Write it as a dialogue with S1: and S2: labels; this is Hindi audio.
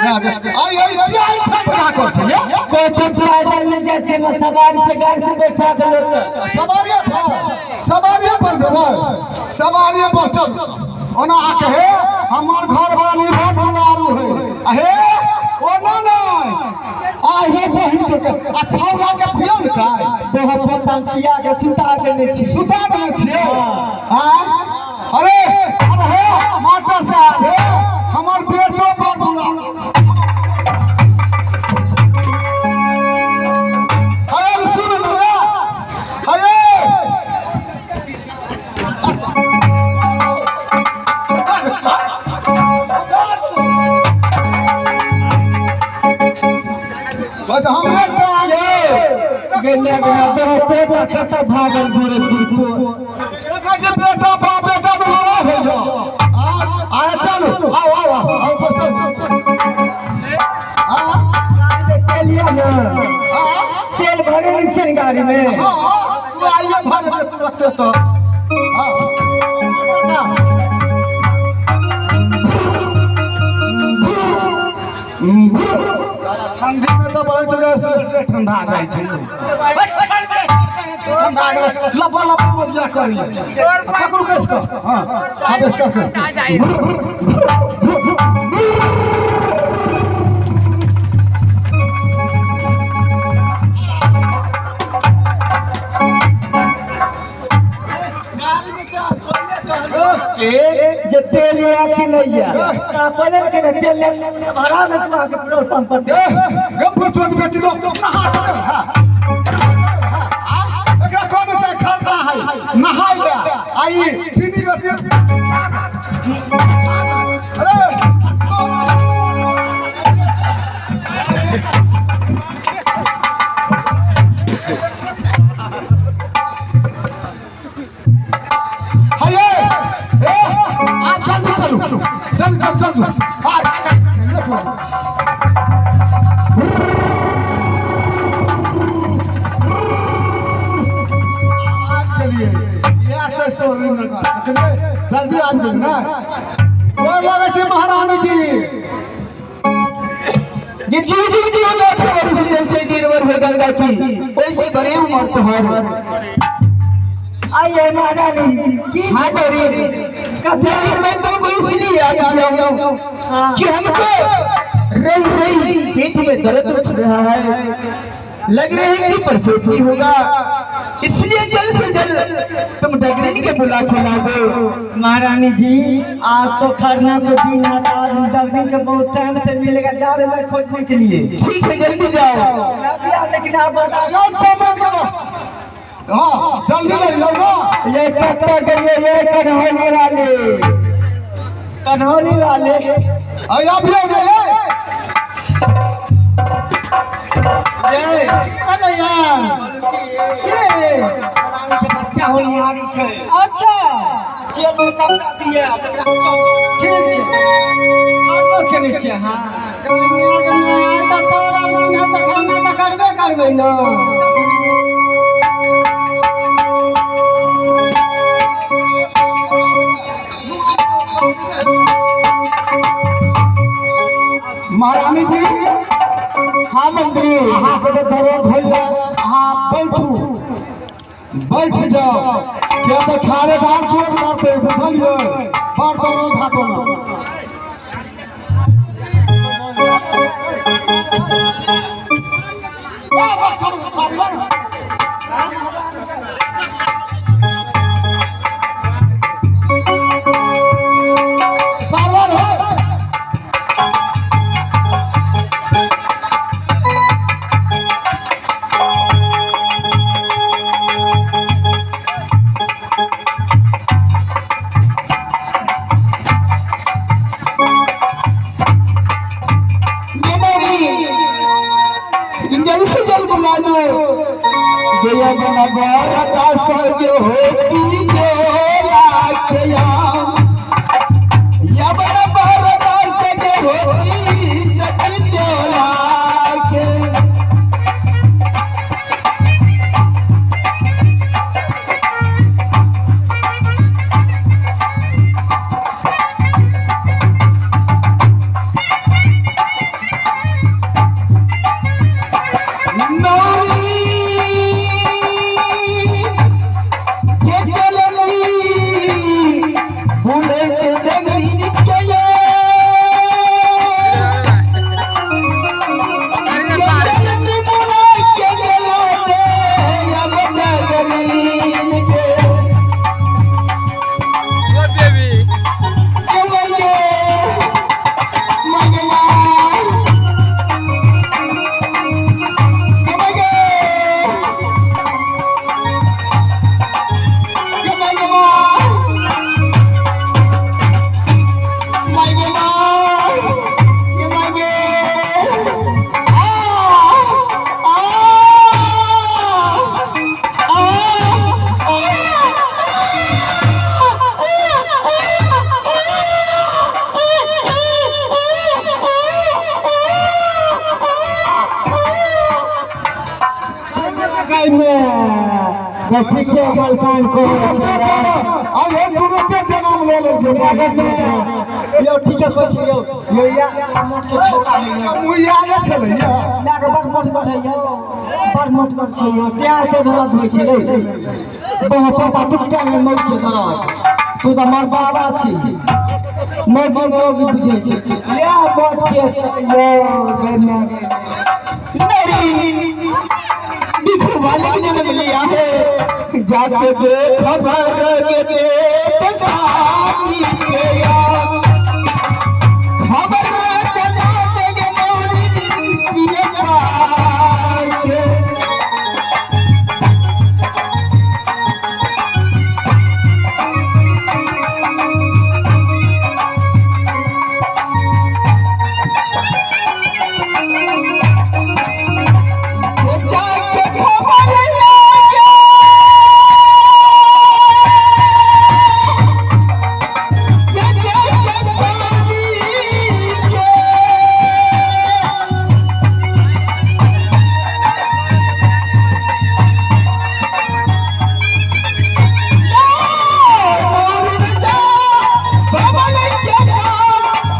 S1: आई आई क्या ठठा कर छे
S2: कोच पैदल न जाय छे न सवारी से गाड़ी से बैठा के लोग
S1: सवारी पर जबर सवारी पर चल ओना आ कहे हमर घर वाली बहुत बुलारू है अहे ओना नहीं आहे बहिन के आ छौरा के पियन काय
S2: बहुत पंपिया के सुता देने छी
S1: हां अरे मास्टर साहब हमर बेटो पर बुलारू अरे सुन ना अरे बस हमरे
S2: गन्ने बिना बेटा खता भागल घुरे को
S1: एका जे बेटा बाप बेटा बुलावा हो जा आ चलो आओ पर चल
S2: तेल लिया ना तेल भरे नहीं छे गाड़ी में
S1: हां आइए भर दे तुरंत तो हां ठंडी में तो बहुत जगह ठंडा आ जाए छे ठंडा लपा लपा बजिया करी पकड़ू कस हां अब इसका
S2: जे तेल लिया कि नहीं का पहले के तेल भरा दे तू आके पेट्रोल पंप पर
S1: गप्पू छोड़ बेटी दो एकरा कौन सा खाता है नहाई ले आई चीनी करती अरे चल चलिए ऐसे सोरी जल्दी आ जाइए ना और लगे से महारानी जी
S2: ये जी जैसे दिन भर हो गंगा की वैसे बड़े उम्र तो है आइए महारानी की माधुरी कथारी में तुमको इसलिए आया हूं कि हमको रही पेट में दर्द उठ रहा है लग रहा है कि परसों होगा इसलिए जल्द से जल्द तुम डगरिन के बुला के ला दो महारानी जी आज तो खरना के दिन आज डगरिन के बहुत टाइम से मिलेगा जा रहे मैं खोजने के लिए ठीक है जल्दी जाओ लेकिन आप बता
S1: हाँ जल्दी ले लो ना
S2: ये कट्टा करिए ये कन्हौली वाले
S1: आप लोग
S2: ये बच्चा होली आ रही है अच्छा जेल में सब दिए ठीक है खानो खेले छिए हां तो तोरा बिना तो खाना तो करबे करबे ना
S1: महारानी जी
S2: हाँ मंत्री
S1: हाँ के दर्द भैया हाँ बैठ जाओ क्या तो ठाड़े ठाड़ चोट मारते बुझलिए पर दर्द हाथों में
S2: जल्द से जल्द बुला दो मैं ठीक है गलकान को
S1: अरे तुरंते जन्म ले ले
S2: यो ठीक है कुछ यो या मोट के छोटा है यो
S1: मुइया आगे चले या
S2: ना के बड़ मोट कर है यो बड़ मोट कर छै यो त्या के दर्द होय छै रे बहुत पता टुकटा में मौत के दर्द तू तो मर बाबा छी मौगी मौगी बुझे छै या मोट के छै यो गन्ना मेरी दिखो वाले की जन्म लिया है जाके दे खबर दे तो साथी के यार